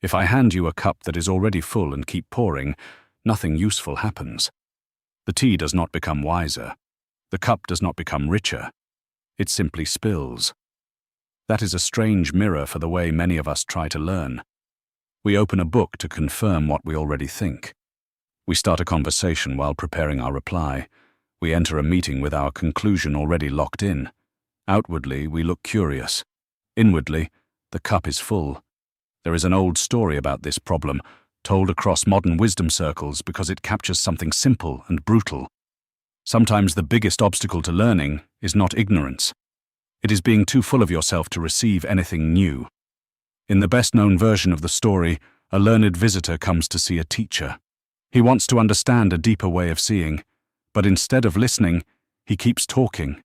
If I hand you a cup that is already full and keep pouring, nothing useful happens. The tea does not become wiser. The cup does not become richer. It simply spills. That is a strange mirror for the way many of us try to learn. We open a book to confirm what we already think. We start a conversation while preparing our reply. We enter a meeting with our conclusion already locked in. Outwardly, we look curious. Inwardly, the cup is full. There is an old story about this problem, told across modern wisdom circles because it captures something simple and brutal. Sometimes the biggest obstacle to learning is not ignorance. It is being too full of yourself to receive anything new. In the best-known version of the story, a learned visitor comes to see a teacher. He wants to understand a deeper way of seeing, but instead of listening, he keeps talking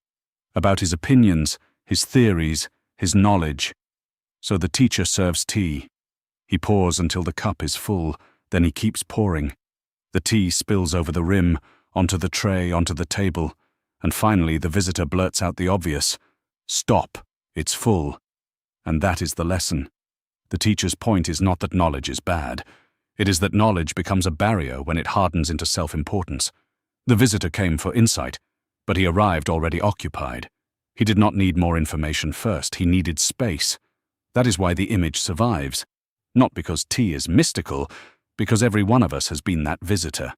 about his opinions, his theories, his knowledge. So the teacher serves tea. He pours until the cup is full, then he keeps pouring. The tea spills over the rim, onto the tray, onto the table, and finally the visitor blurts out the obvious. Stop, it's full. And that is the lesson. The teacher's point is not that knowledge is bad. It is that knowledge becomes a barrier when it hardens into self-importance. The visitor came for insight, but he arrived already occupied. He did not need more information first, he needed space. That is why the image survives. Not because tea is mystical, because every one of us has been that visitor.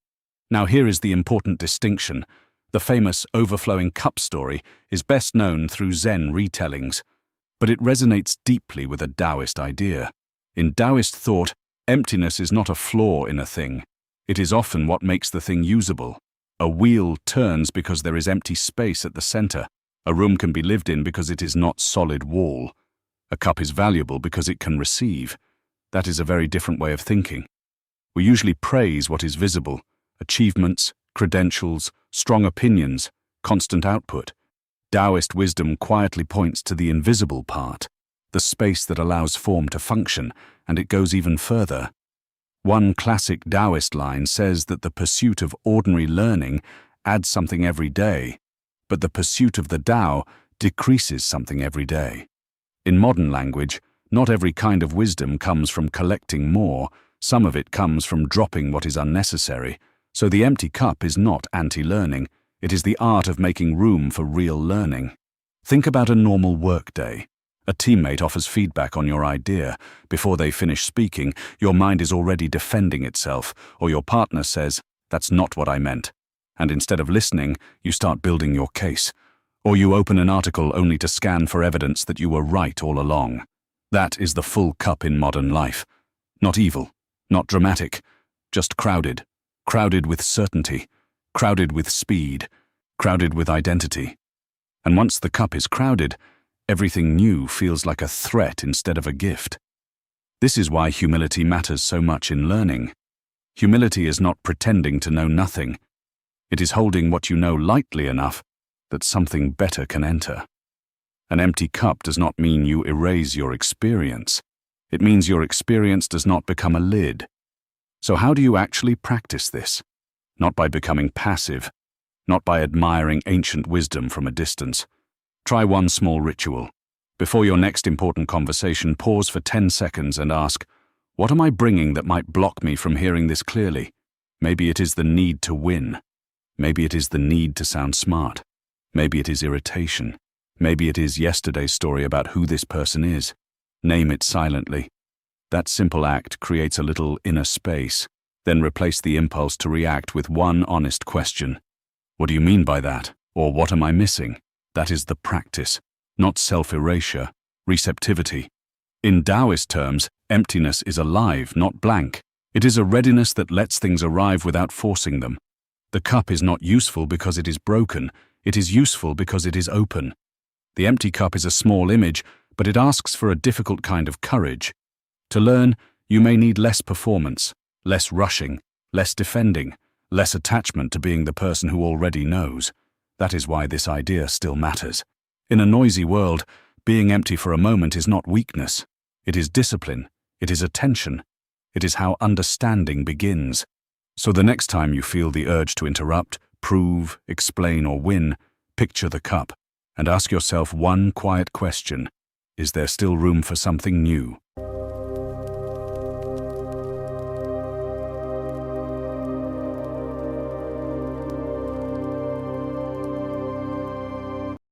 Now here is the important distinction. The famous overflowing cup story is best known through Zen retellings, but it resonates deeply with a Taoist idea. In Taoist thought, emptiness is not a flaw in a thing. It is often what makes the thing usable. A wheel turns because there is empty space at the center. A room can be lived in because it is not solid wall. A cup is valuable because it can receive. That is a very different way of thinking. We usually praise what is visible: achievements, credentials, strong opinions, constant output. Taoist wisdom quietly points to the invisible part, the space that allows form to function, and it goes even further. One classic Taoist line says that the pursuit of ordinary learning adds something every day, but the pursuit of the Tao decreases something every day. In modern language, not every kind of wisdom comes from collecting more, some of it comes from dropping what is unnecessary. So the empty cup is not anti-learning, it is the art of making room for real learning. Think about a normal workday. A teammate offers feedback on your idea. Before they finish speaking, your mind is already defending itself, or your partner says, "That's not what I meant." And instead of listening, you start building your case. Or you open an article only to scan for evidence that you were right all along. That is the full cup in modern life. Not evil, not dramatic, just crowded. Crowded with certainty, crowded with speed, crowded with identity. And once the cup is crowded, everything new feels like a threat instead of a gift. This is why humility matters so much in learning. Humility is not pretending to know nothing. It is holding what you know lightly enough that something better can enter. An empty cup does not mean you erase your experience. It means your experience does not become a lid. So how do you actually practice this? Not by becoming passive, not by admiring ancient wisdom from a distance. Try one small ritual. Before your next important conversation, pause for 10 seconds and ask, what am I bringing that might block me from hearing this clearly? Maybe it is the need to win. Maybe it is the need to sound smart. Maybe it is irritation. Maybe it is yesterday's story about who this person is. Name it silently. That simple act creates a little inner space. Then replace the impulse to react with one honest question. What do you mean by that? Or what am I missing? That is the practice, not self-erasure, receptivity. In Daoist terms, emptiness is alive, not blank. It is a readiness that lets things arrive without forcing them. The cup is not useful because it is broken. It is useful because it is open. The empty cup is a small image, but it asks for a difficult kind of courage. To learn, you may need less performance, less rushing, less defending, less attachment to being the person who already knows. That is why this idea still matters. In a noisy world, being empty for a moment is not weakness. It is discipline. It is attention. It is how understanding begins. So the next time you feel the urge to interrupt, prove, explain, or win, picture the cup and ask yourself one quiet question. Is there still room for something new?